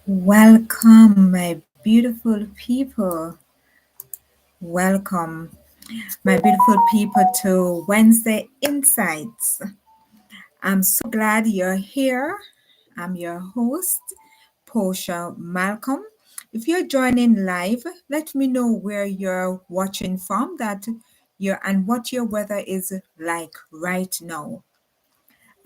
Welcome, my beautiful people. Welcome, my beautiful people, to Wednesday Insights. I'm so glad you're here. I'm your host, Portia Malcolm. If you're joining live, let me know where you're watching from, that you're and what your weather is like right now.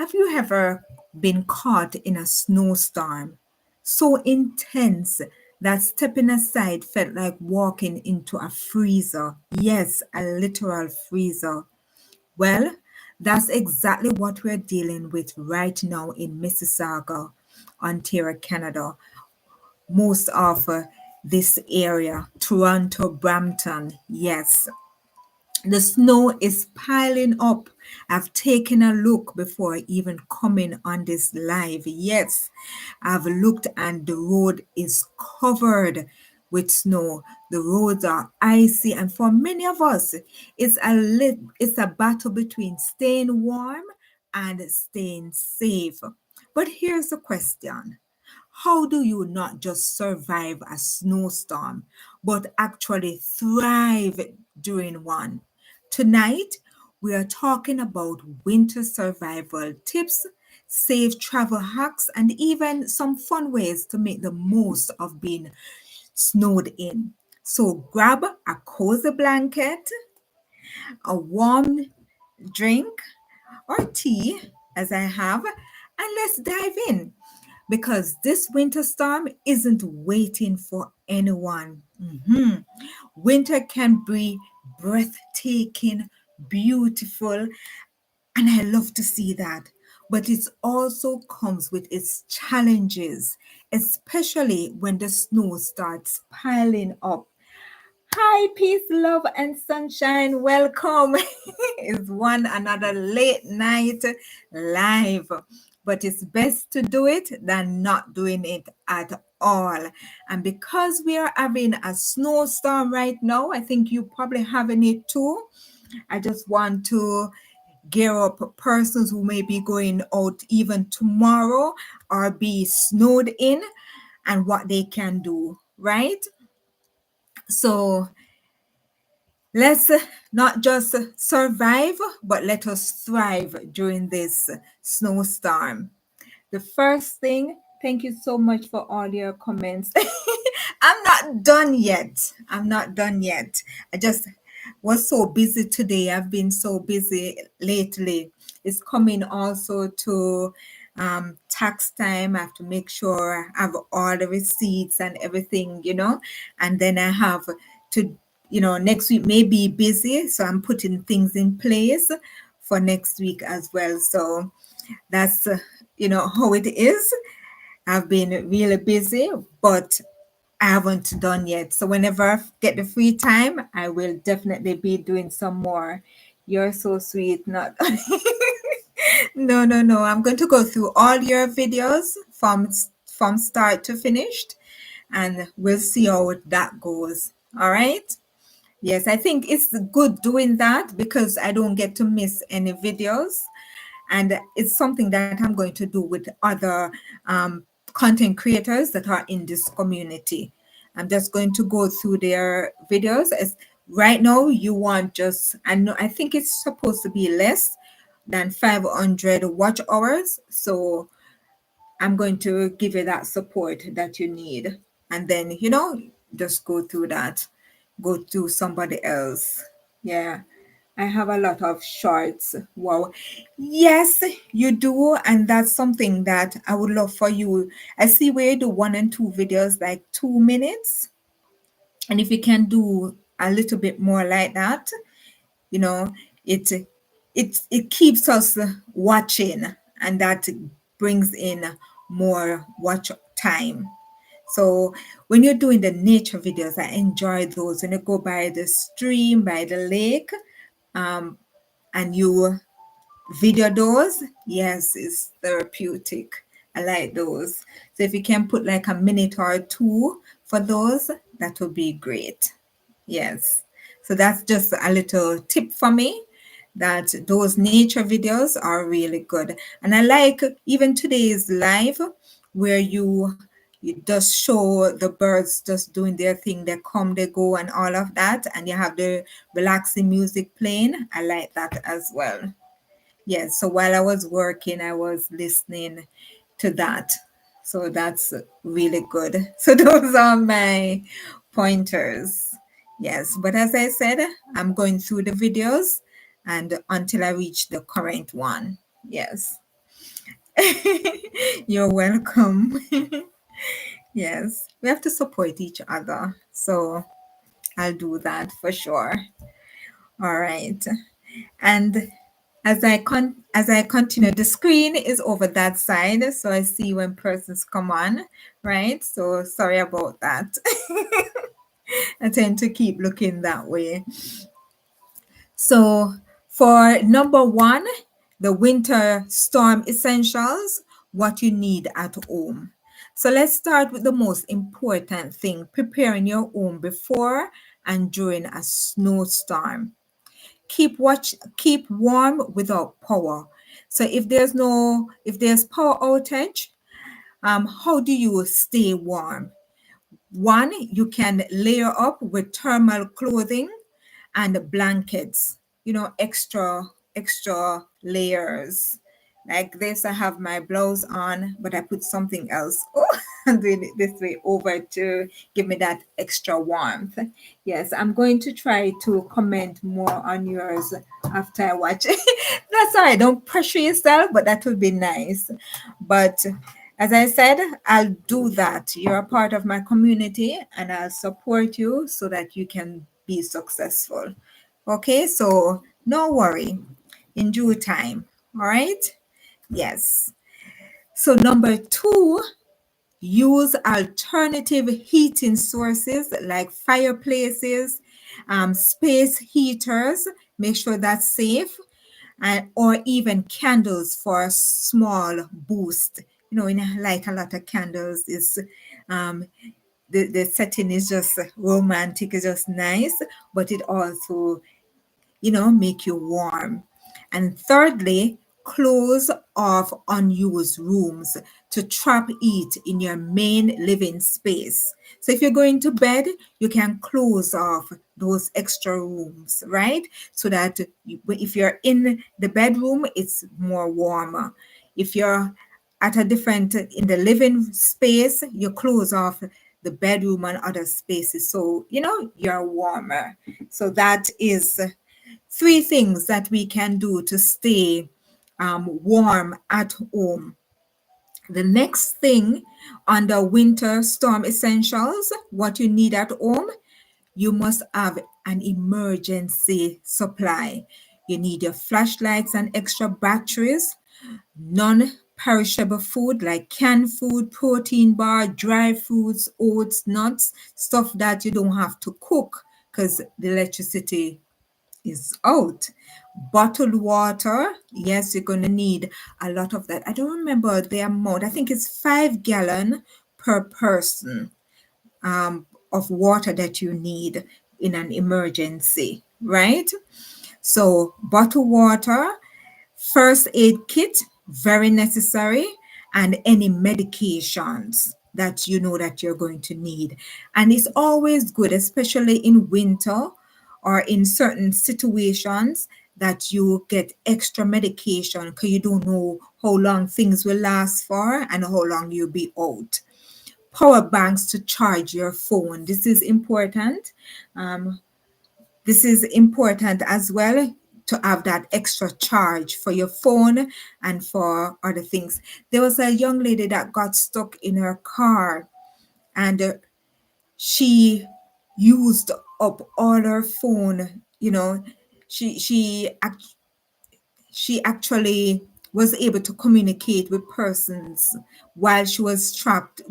Have you ever been caught in a snowstorm so intense that stepping aside felt like walking into a freezer? Yes, a literal freezer. Well, that's exactly what we're dealing with right now in Mississauga, Ontario, Canada. Most of this area, Toronto, Brampton, yes, the snow is piling up. I've taken a look before even coming on this live. Yes, I've looked and the road is covered with snow. The roads are icy, and for many of us, it's a battle between staying warm and staying safe. But here's the question. How do you not just survive a snowstorm, but actually thrive during one? Tonight, we are talking about winter survival tips, safe travel hacks, and even some fun ways to make the most of being snowed in. So grab a cozy blanket, a warm drink, or tea, as I have, and let's dive in because this winter storm isn't waiting for anyone. Winter can be breathtaking, beautiful, and I love to see that. But it also comes with its challenges, especially when the snow starts piling up. Hi, peace, love, and sunshine. Welcome. It's one another late night live, but it's best to do it than not doing it at all. And because we are having a snowstorm right now, I think you probably having it too. I just want to gear up persons who may be going out even tomorrow or be snowed in and what they can do, right? So let's not just survive, but let us thrive during this snowstorm. The first thing, thank you so much for all your comments. I'm not done yet. I'm not done yet. I just was so busy today. I've been so busy lately. It's coming also to tax time. I have to make sure I have all the receipts and everything, and then I have to, next week may be busy. So I'm putting things in place for next week as well. So that's how it is. I've been really busy, but I haven't done yet. So whenever I get the free time, I will definitely be doing some more. You're so sweet. Not no, no, no. I'm going to go through all your videos from start to finished, and we'll see how that goes. All right. Yes, I think it's good doing that because I don't get to miss any videos. And it's something that I'm going to do with other content creators that are in this community. I'm just going to go through their videos. As right now, you want just, I think it's supposed to be less than 500 watch hours. So I'm going to give you that support that you need. And then, just go through that, go to somebody else. Yeah. I have a lot of shorts. Wow. Yes, you do. And that's something that I would love for you. I see where you do 1 and 2 videos, like 2 minutes. And if you can do a little bit more like that, you know, it it keeps us watching, and that brings in more watch time. So when you're doing the nature videos, I enjoy those. When you go by the stream, by the lake, um, and you video those, yes, it's therapeutic. I like those. So if you can put like a minute or two for those, that would be great. Yes. So that's just a little tip for me, that those nature videos are really good. And I like even today's live where you just show the birds just doing their thing. They come, they go, and all of that. And you have the relaxing music playing. I like that as well. Yes, so while I was working, I was listening to that. So that's really good. So those are my pointers. Yes, but as I said, I'm going through the videos and until I reach the current one. Yes. You're welcome. Yes, we have to support each other. So I'll do that for sure. All right. And as I continue, the screen is over that side, so I see when persons come on, right? So sorry about that. I tend to keep looking that way. So for number one, the winter storm essentials, what you need at home. So let's start with the most important thing, preparing your home before and during a snowstorm. Keep warm without power. So if there's power outage, how do you stay warm? One, you can layer up with thermal clothing and blankets, extra layers. Like this, I have my blouse on, but I put something else. Oh, I'm doing it this way over to give me that extra warmth. Yes, I'm going to try to comment more on yours after I watch. That's all right. Don't pressure yourself, but that would be nice. But as I said, I'll do that. You're a part of my community and I'll support you so that you can be successful. Okay, so no worry, in due time. All right, yes. So, number two, use alternative heating sources like fireplaces, space heaters, make sure that's safe, or even candles for a small boost. Like a lot of candles is um, the setting is just romantic, it's just nice, but it also make you warm. And thirdly, close off unused rooms to trap heat in your main living space. So if you're going to bed, you can close off those extra rooms, right? So that if you're in the bedroom, it's more warmer. If you're at a different in the living space, you close off the bedroom and other spaces. So, you're warmer. So that is three things that we can do to stay warm at home. The next thing under winter storm essentials, what you need at home, you must have an emergency supply. You need your flashlights and extra batteries, non-perishable food like canned food, protein bar, dry foods, oats, nuts, stuff that you don't have to cook because the electricity is out. Bottled water, yes, you're going to need a lot of that. I don't remember the amount. I think it's 5 gallon per person of water that you need in an emergency, right? So bottled water, first aid kit, very necessary, and any medications that you know that you're going to need. And it's always good, especially in winter or in certain situations, that you get extra medication because you don't know how long things will last for and how long you'll be out. Power banks to charge your phone. This is important. Um, this is important as well, to have that extra charge for your phone and for other things. There was a young lady that got stuck in her car and she used up all her phone. She actually was able to communicate with persons while she was trapped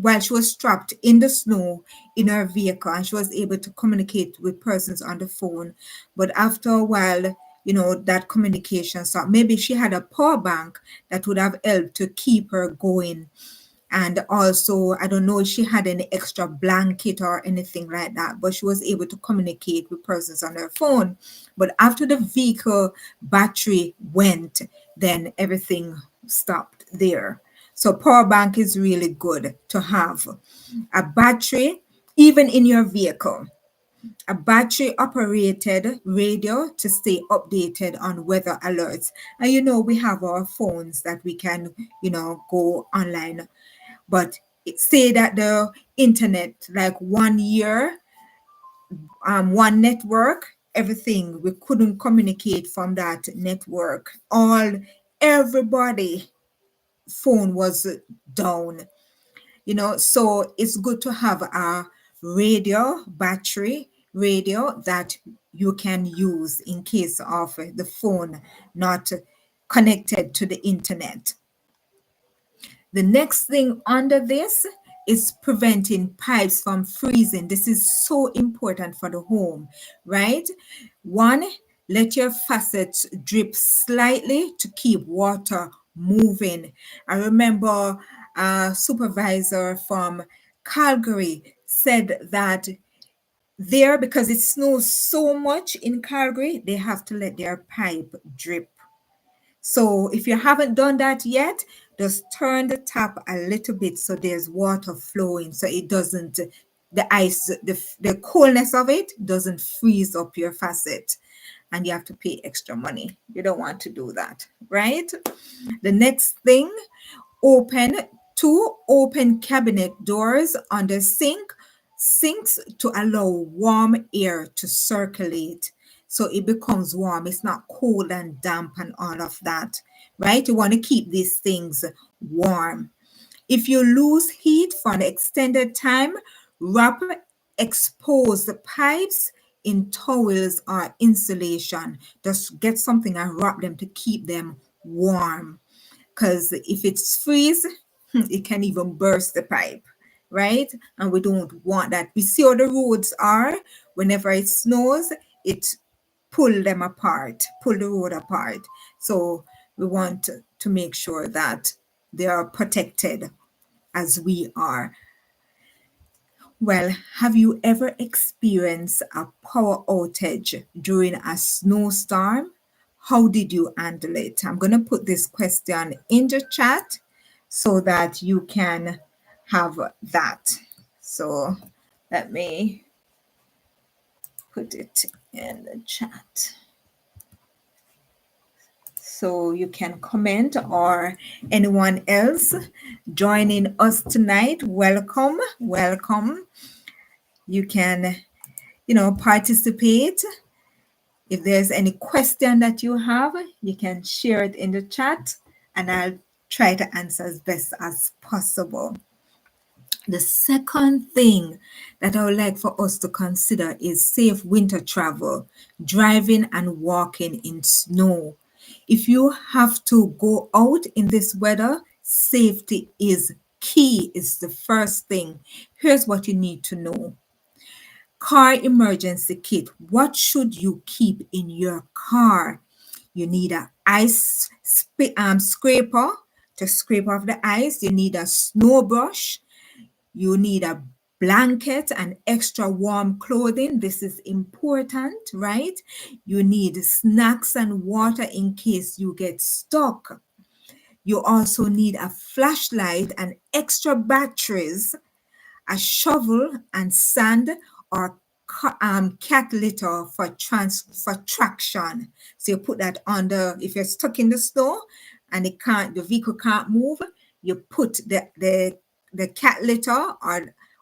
in the snow in her vehicle, and she was able to communicate with persons on the phone. But after a while, that communication stopped. Maybe she had a power bank that would have helped to keep her going. And also, I don't know if she had any extra blanket or anything like that, but she was able to communicate with persons on her phone. But after the vehicle battery went, then everything stopped there. So power bank is really good to have. A battery, even in your vehicle. A battery operated radio to stay updated on weather alerts. And we have our phones that we can, go online. But say that the internet, like 1 year, one network, everything, we couldn't communicate from that network. Everybody phone was down, so it's good to have a battery radio that you can use in case of the phone not connected to the internet. The next thing under this is preventing pipes from freezing. This is so important for the home, right? One, let your faucets drip slightly to keep water moving. I remember a supervisor from Calgary said that there, because it snows so much in Calgary, they have to let their pipe drip. So if you haven't done that yet, just turn the tap a little bit so there's water flowing, so it doesn't, the ice, the coldness of it doesn't freeze up your faucet and you have to pay extra money. You don't want to do that, right? The next thing, open open cabinet doors on the sinks to allow warm air to circulate so it becomes warm. It's not cold and damp and all of that, right? You want to keep these things warm. If you lose heat for an extended time, wrap exposed pipes in towels or insulation. Just get something and wrap them to keep them warm, because if it's freeze, it can even burst the pipe, right? And we don't want that. We see how the roads are. Whenever it snows, it pull the road apart. So we want to make sure that they are protected as we are. Well, have you ever experienced a power outage during a snowstorm? How did you handle it? I'm going to put this question in the chat so that you can have that. So let me put it in the chat so you can comment, or anyone else joining us tonight. Welcome, welcome. You can, participate. If there's any question that you have, you can share it in the chat and I'll try to answer as best as possible. The second thing that I would like for us to consider is safe winter travel, driving and walking in snow. If you have to go out in this weather, safety is key, is the first thing. Here's what you need to know. Car emergency kit. What should you keep in your car? You need an ice scraper to scrape off the ice. You need a snow brush. You need a blanket and extra warm clothing. This is important, right? You need snacks and water in case you get stuck. You also need a flashlight and extra batteries, a shovel and sand, or cat litter for traction. So you put that under. If you're stuck in the snow and the vehicle can't move, you put the cat litter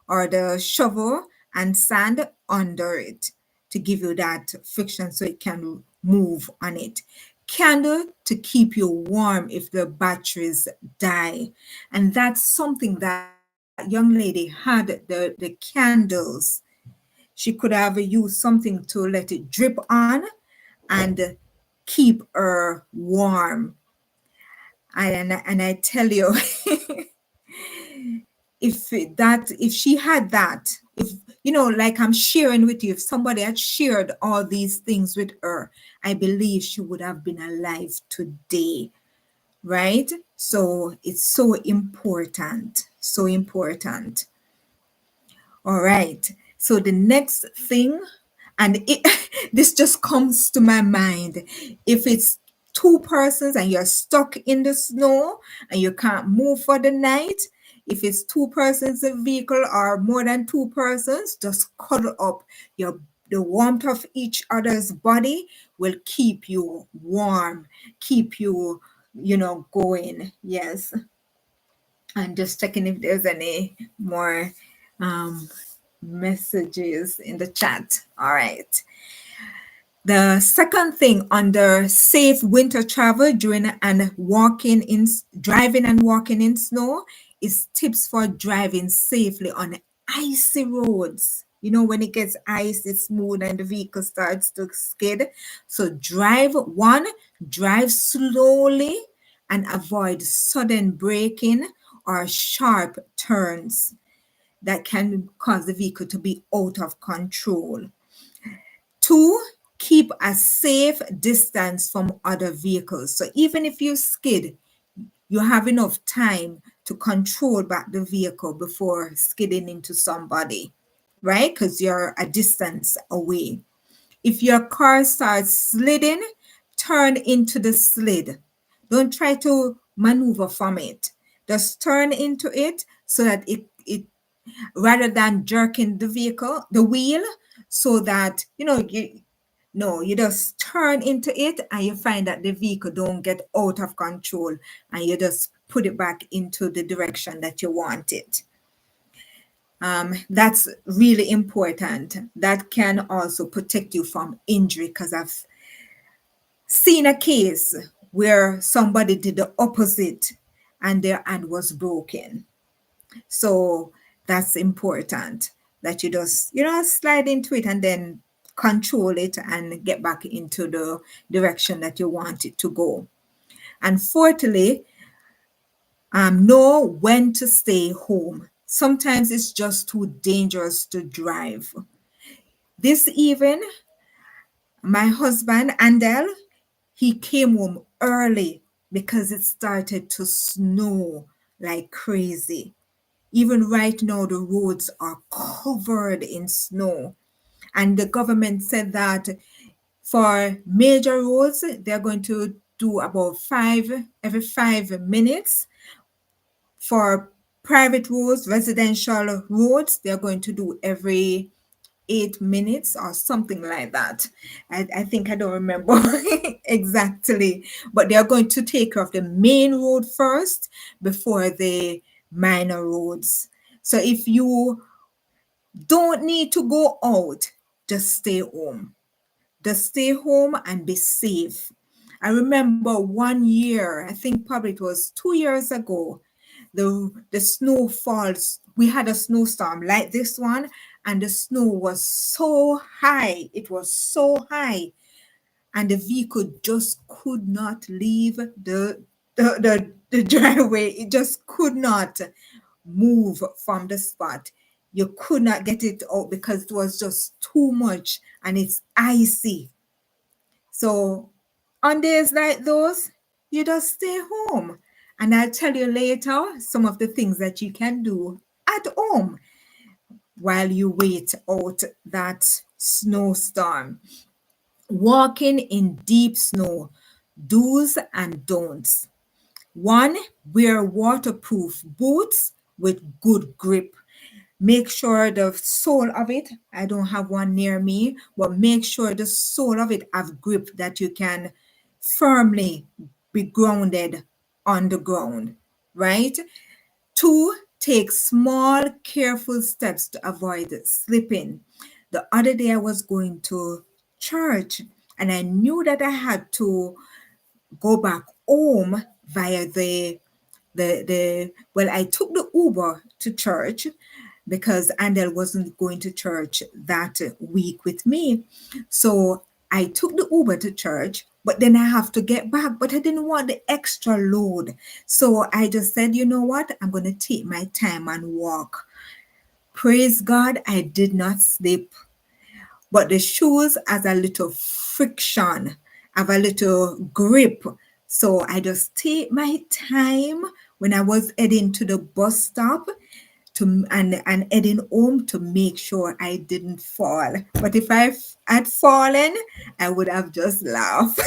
or the shovel and sand under it to give you that friction so it can move on it. Candle to keep you warm if the batteries die. And that's something that young lady had, the candles. She could have used something to let it drip on and keep her warm. And I tell you, if she had that, if like I'm sharing with you, if somebody had shared all these things with her, I believe she would have been alive today, right? So it's so important, so important. All right. So the next thing, and this just comes to my mind, if it's two persons and you're stuck in the snow and you can't move for the night, if it's two persons in vehicle or more than two persons, just cuddle up. The warmth of each other's body will keep you warm, keep you, going. Yes. And just checking if there's any more um, messages in the chat. All right. The second thing under safe winter travel during and driving and walking in snow is tips for driving safely on icy roads. When it gets ice, it's smooth and the vehicle starts to skid. So drive slowly and avoid sudden braking or sharp turns that can cause the vehicle to be out of control. 2, keep a safe distance from other vehicles. So even if you skid, you have enough time to control back the vehicle before skidding into somebody, right? Because you're a distance away. If your car starts sliding, turn into the slid. Don't try to maneuver from it. Just turn into it so that it rather than jerking the wheel, so that you just turn into it and you find that the vehicle don't get out of control and you just put it back into the direction that you want it. That's really important. That can also protect you from injury, because I've seen a case where somebody did the opposite and their hand was broken. So that's important, that you just, slide into it and then control it and get back into the direction that you want it to go. And fourthly, know when to stay home. Sometimes it's just too dangerous to drive. This even, my husband, Andel, he came home early because it started to snow like crazy. Even right now, the roads are covered in snow. And the government said that for major roads, they're going to do about every 5 minutes. For private roads, residential roads, they're going to do every 8 minutes or something like that. I think, I don't remember exactly, but they're going to take care of the main road first before the minor roads. So if you don't need to go out, just stay home. Just stay home and be safe. I remember one year, I think probably it was 2 years ago, the snow falls. We had a snowstorm like this one, and the snow was so high. It was so high, and the vehicle just could not leave the driveway. It just could not move from the spot. You could not get it out because it was just too much and it's icy. So on days like those, you just stay home. And I'll tell you later some of the things that you can do at home while you wait out that snowstorm. Walking in deep snow, do's and don'ts. 1, wear waterproof boots with good grip. Make sure the sole of it, I don't have one near me, but make sure the sole of it have grip that you can firmly be grounded on the ground, right? 2, take small, careful steps to avoid slipping. The other day I was going to church and I knew that I had to go back home via I took the Uber to church because Andel wasn't going to church that week with me. So I took the Uber to church, but then I have to get back, but I didn't want the extra load. So I just said, you know what? I'm going to take my time and walk. Praise God, I did not slip. But the shoes has a little friction, have a little grip. So I just take my time when I was heading to the bus stop and heading home to make sure I didn't fall. But if I had fallen, I would have just laughed.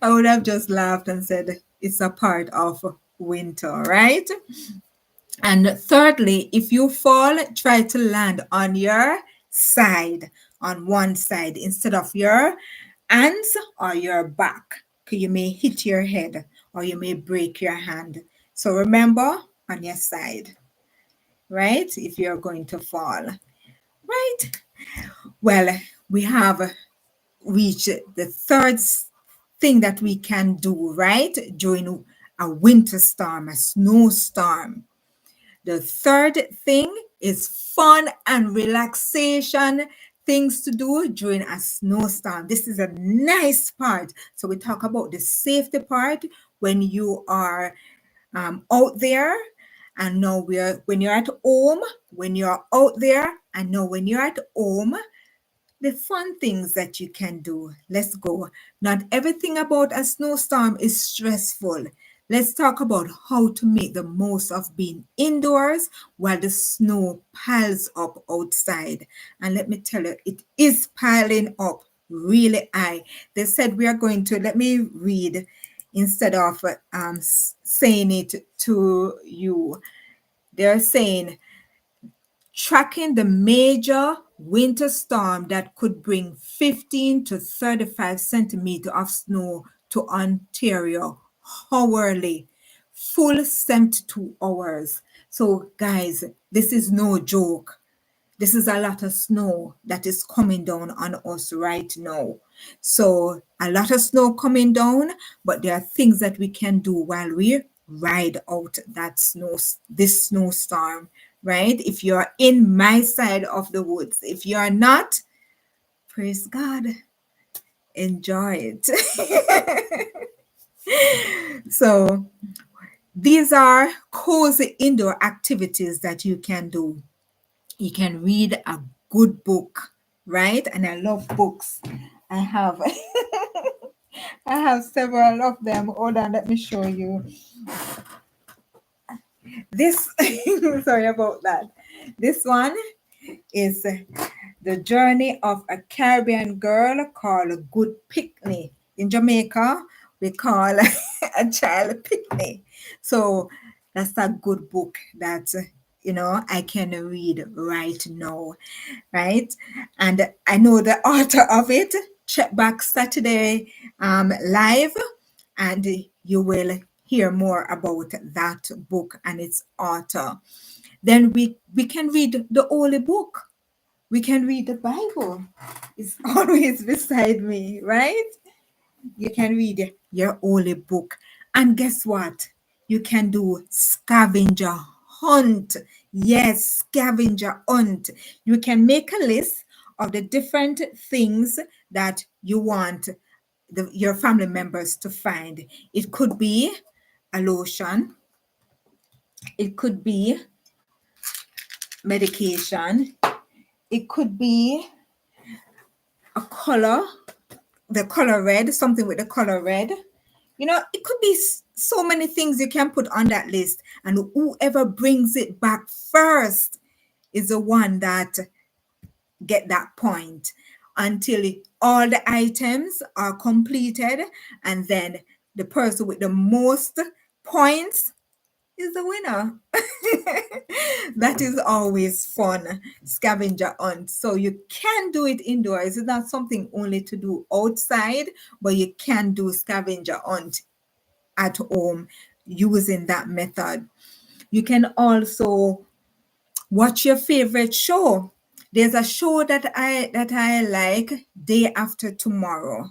I would have just laughed and said it's a part of winter, right? And thirdly, if you fall, try to land on your side, on one side, instead of your hands or your back. 'Cause you may hit your head or you may break your hand. So remember, on your side, right? If you're going to fall, right? Well, we have reached the third thing that we can do, right? During a winter storm, a snowstorm. The third thing is fun and relaxation things to do during a snowstorm. This is a nice part. So we talk about the safety part when you are out there. And now when you're at home, when you're out there, and now when you're at home, the fun things that you can do. Let's go. Not everything about a snowstorm is stressful. Let's talk about how to make the most of being indoors while the snow piles up outside. And let me tell you, it is piling up really high. They said we are going to, let me read instead of saying it to you. They're saying tracking the major winter storm that could bring 15 to 35 centimeters of snow to Ontario hourly, full 72 hours. So, guys, this is no joke. This is a lot of snow that is coming down on us right now. So a lot of snow coming down, but there are things that we can do while we ride out that snow, this snowstorm, right? If you're in my side of the woods, if you're not, praise God, enjoy it. So these are cozy indoor activities that you can do. You can read a good book, right? And I love books. I have I have several of them. Hold on, let me show you. This sorry about that. This one is The Journey of a Caribbean Girl called Good Picnic. In Jamaica, we call a child picnic. So that's a good book that I can read right now, right? And I know the author of it. Check back Saturday live, and you will hear more about that book and its author. Then we can read the Holy Book. We can read the Bible. It's always beside me, right? You can read your holy book. And guess what? You can do scavenger hunt. Yes, scavenger hunt. You can make a list of the different things that you want your family members to find. It could be a lotion. It could be medication. It could be a color, the color red, something with the color red. It could be so many things you can put on that list, and whoever brings it back first is the one that get that point until all the items are completed, and then the person with the most points is the winner. That is always fun, scavenger hunt. So you can do it indoors. It's not something only to do outside, but you can do scavenger hunt at home using that method. You can also watch your favorite show. There's a show that I like, Day After Tomorrow.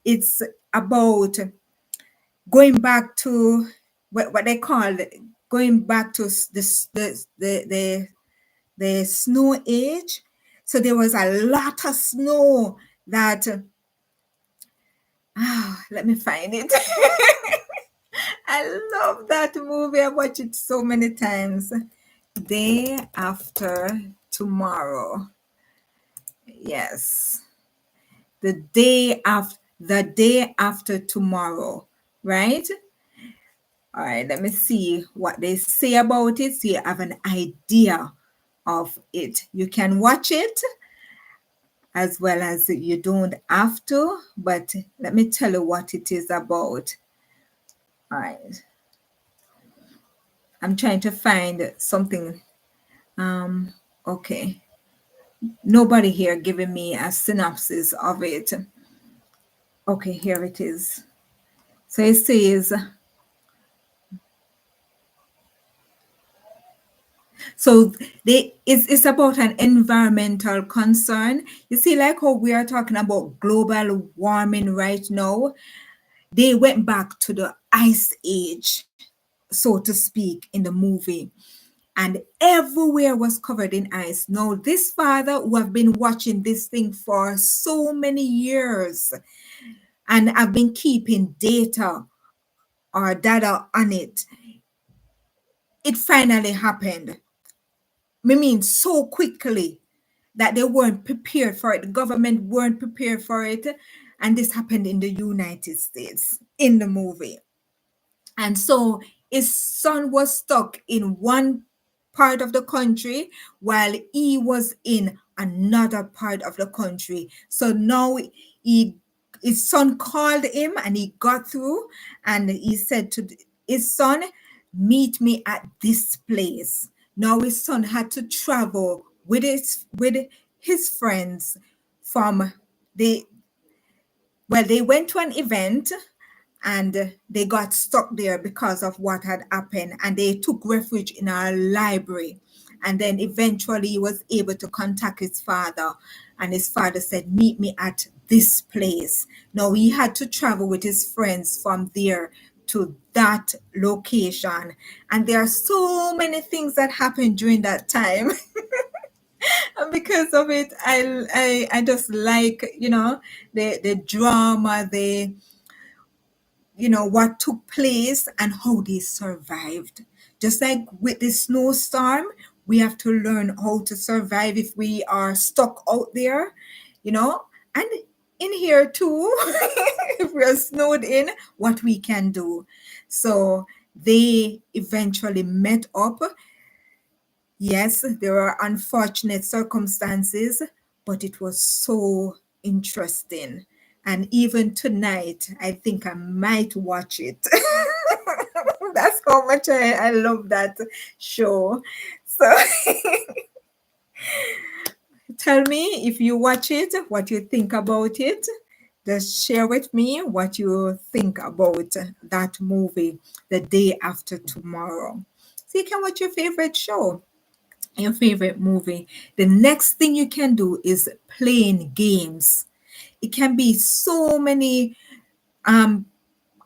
It's about going back to what they call going back to the snow age. So there was a lot of snow that let me find it. I love that movie. I watched it so many times. Day After Tomorrow. Yes. The day after tomorrow, right? All right, let me see what they say about it so you have an idea of it. You can watch it as well as you don't have to, but let me tell you what it is about. All right. I'm trying to find something. Okay. Nobody here giving me a synopsis of it. Okay, here it is. So it says, so it's about an environmental concern. You see, like how we are talking about global warming right now, they went back to the ice age, so to speak, in the movie. And everywhere was covered in ice. Now, this father who have been watching this thing for so many years and have been keeping data or data on it, it finally happened. I mean, so quickly that they weren't prepared for it. The government weren't prepared for it. And this happened in the United States in the movie. And so his son was stuck in one part of the country while he was in another part of the country. So now his son called him and he got through and he said to his son, meet me at this place. Now his son had to travel with his friends from the they went to an event and they got stuck there because of what had happened and they took refuge in our library, and then eventually he was able to contact his father, and his father said, meet me at this place. Now he had to travel with his friends from there to that location, and there are so many things that happened during that time. And because of it, I just like, the drama, what took place and how they survived. Just like with the snowstorm, we have to learn how to survive if we are stuck out there, and in here too, if we're snowed in, what we can do. So they eventually met up. Yes, there were unfortunate circumstances, but it was so interesting. And even tonight, I think I might watch it. That's how much I love that show. So tell me if you watch it, what you think about it. Just share with me what you think about that movie, The Day After Tomorrow. So you can watch your favorite show, your favorite movie. The next thing you can do is playing games. It can be so many um,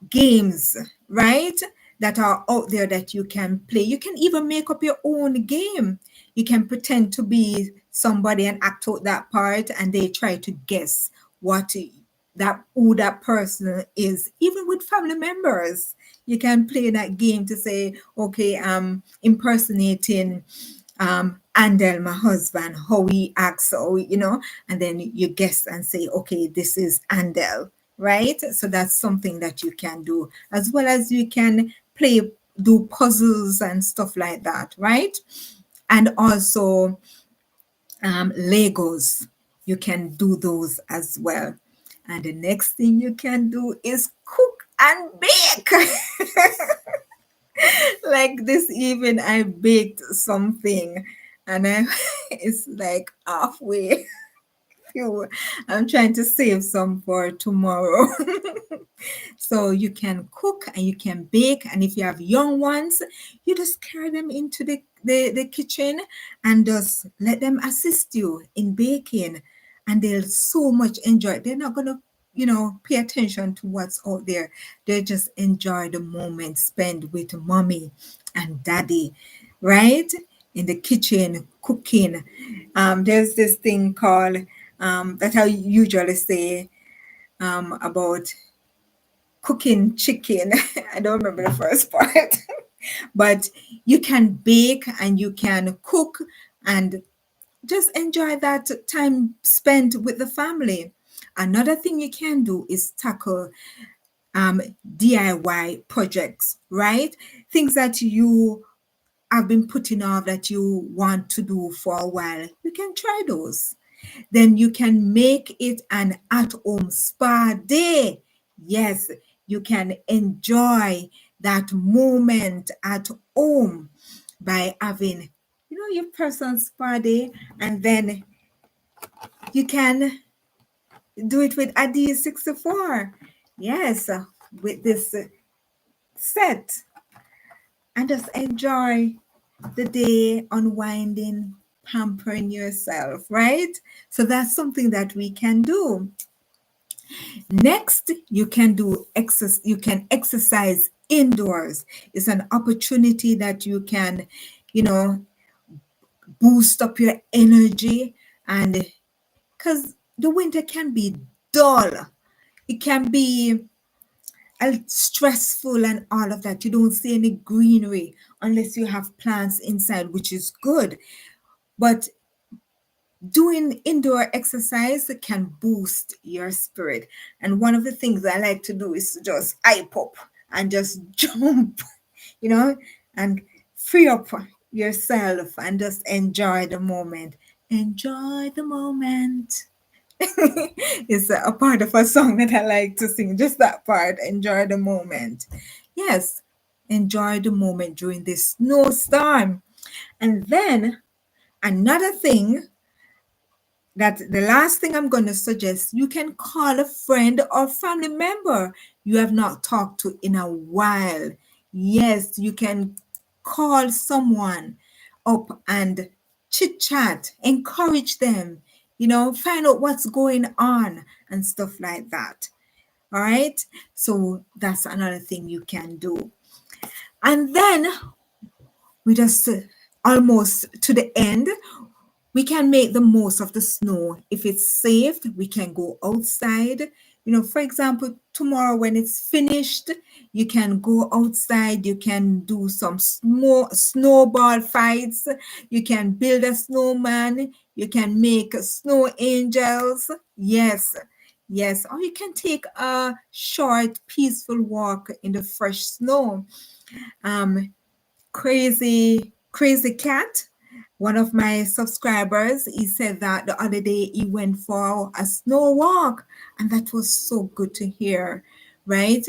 games, right? That are out there that you can play. You can even make up your own game. You can pretend to be somebody and act out that part, and they try to guess who that person is. Even with family members, you can play that game to say, okay, impersonating Andel, my husband, how he acts, and then you guess and say, okay, this is Andel, right? So that's something that you can do, as well as you can do puzzles and stuff like that, right? And also Legos, you can do those as well. And the next thing you can do is cook and bake. Like this evening, I baked something, and it's like halfway through. I'm trying to save some for tomorrow. So you can cook and you can bake, and if you have young ones, you just carry them into the kitchen and just let them assist you in baking, and they'll so much enjoy it. They're not gonna pay attention to what's out there. They just enjoy the moment spent with mommy and daddy, right? In the kitchen cooking. There's this thing called that I usually say about cooking chicken. I don't remember the first part, but you can bake and you can cook and just enjoy that time spent with the family. Another thing you can do is tackle DIY projects, right? Things that you have been putting off that you want to do for a while. You can try those. then you can make it an at-home spa day. Yes, you can enjoy that moment at home by having, your personal spa day, and then you can do it with Adi 64. Yes, with this set, and just enjoy the day, unwinding, pampering yourself, right? So that's something that we can do. Next, you can exercise indoors. It's an opportunity that you can, you know, boost up your energy, and because the winter can be dull. It can be stressful and all of that. You don't see any greenery unless you have plants inside, which is good. But doing indoor exercise can boost your spirit. And one of the things I like to do is to just hype up and just jump, you know, and free up yourself and just enjoy the moment. Enjoy the moment. It's a part of a song that I like to sing, just that part. Enjoy the moment. Yes, enjoy the moment during this snowstorm. And then another thing, that the last thing I'm going to suggest, you can call a friend or family member you have not talked to in a while. Yes, you can call someone up and chit chat, encourage them, find out what's going on and stuff like that. All right. So that's another thing you can do. And then we just almost to the end. We can make the most of the snow. If it's safe, we can go outside. For example, tomorrow when it's finished, you can go outside, you can do some snowball fights, you can build a snowman, you can make snow angels. Yes, yes. Or you can take a short, peaceful walk in the fresh snow. Um, Crazy Cat, one of my subscribers, he said that the other day he went for a snow walk, and that was so good to hear, right?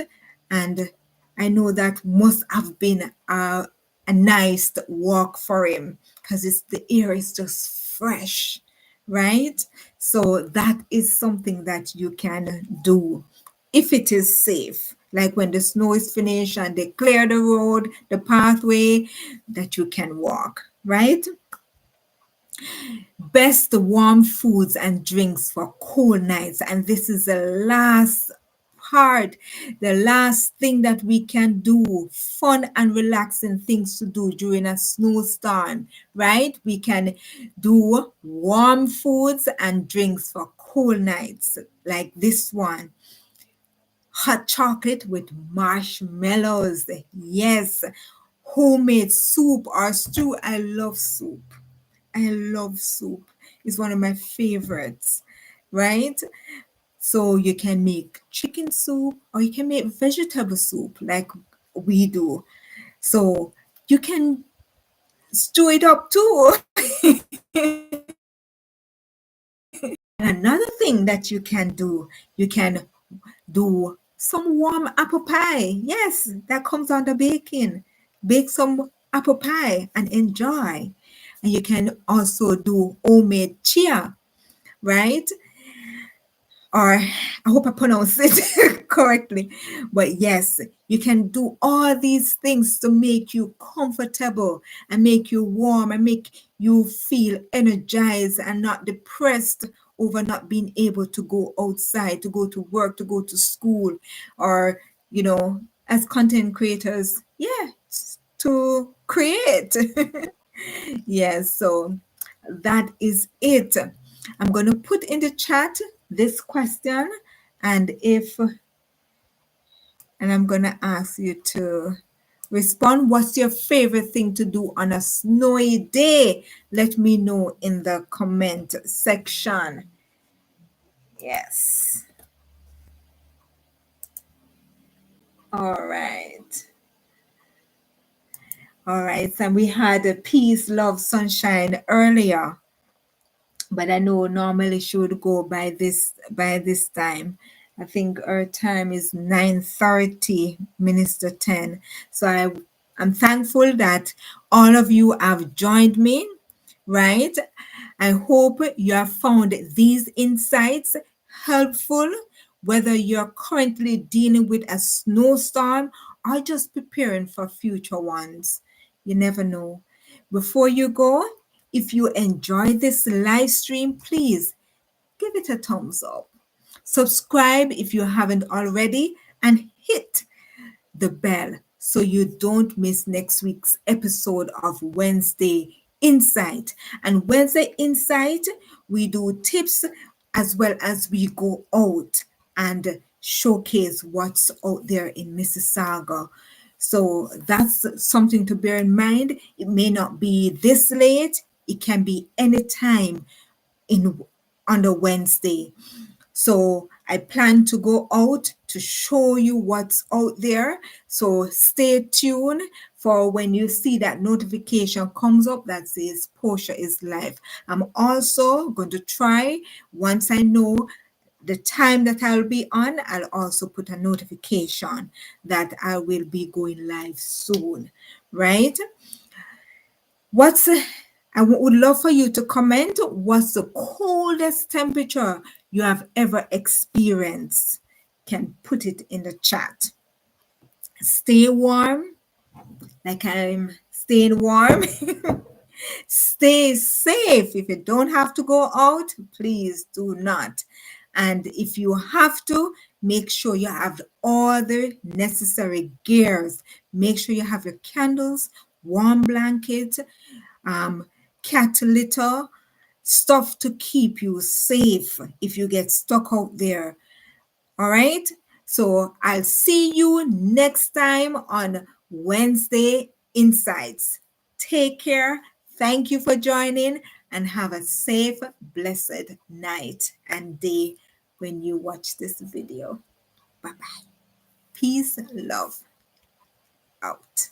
And I know that must have been a nice walk for him, because the air is just fresh, right? So that is something that you can do if it is safe, like when the snow is finished and they clear the road, the pathway, that you can walk, right? Best warm foods and drinks for cool nights. And this is the last part, the last thing that we can do, fun and relaxing things to do during a snowstorm, right? We can do warm foods and drinks for cool nights, like this one. Hot chocolate with marshmallows. Yes. Homemade soup or stew. I love soup. I love soup. It's one of my favorites, right? So you can make chicken soup or you can make vegetable soup like we do. So you can stew it up too. Another thing that you can do some warm apple pie. Yes, that comes under baking. Bake some apple pie and enjoy. And you can also do homemade chia, right? Or I hope I pronounced it correctly. But yes, you can do all these things to make you comfortable and make you warm and make you feel energized and not depressed over not being able to go outside, to go to work, to go to school, or, as content creators, yeah, to create. Yes, so that is it. I'm going to put in the chat this question, and I'm going to ask you to respond. What's your favorite thing to do on a snowy day? Let me know in the comment section. Yes. All right. All right. And we had a peace, love, sunshine earlier. but I know normally she would go by this time. I think her time is 9:30, Minister 10. So I'm thankful that all of you have joined me, right? I hope you have found these insights helpful, whether you're currently dealing with a snowstorm or just preparing for future ones. You never know. Before you go, if you enjoyed this live stream, please give it a thumbs up. Subscribe if you haven't already, and hit the bell so you don't miss next week's episode of Wednesday Insight. And Wednesday Insight, we do tips as well as we go out and showcase what's out there in Mississauga. So that's something to bear in mind. It may not be this late, it can be any time in on the Wednesday. So I plan to go out to show you what's out there. So stay tuned for when you see that notification comes up that says Portia is live. I'm also going to try, once I know the time that I'll be on, I'll also put a notification that I will be going live soon, right? What's I would love for you to comment what's the coldest temperature you have ever experienced. Can put it in the chat. Stay warm, like I'm staying warm. Stay safe. If you don't have to go out, please do not. And if you have to, make sure you have all the necessary gears. Make sure you have your candles, warm blankets, cat litter, stuff to keep you safe if you get stuck out there. All right. So I'll see you next time on Wednesday Insights. Take care. Thank you for joining and have a safe, blessed night and day when you watch this video. Bye bye. Peace, love out.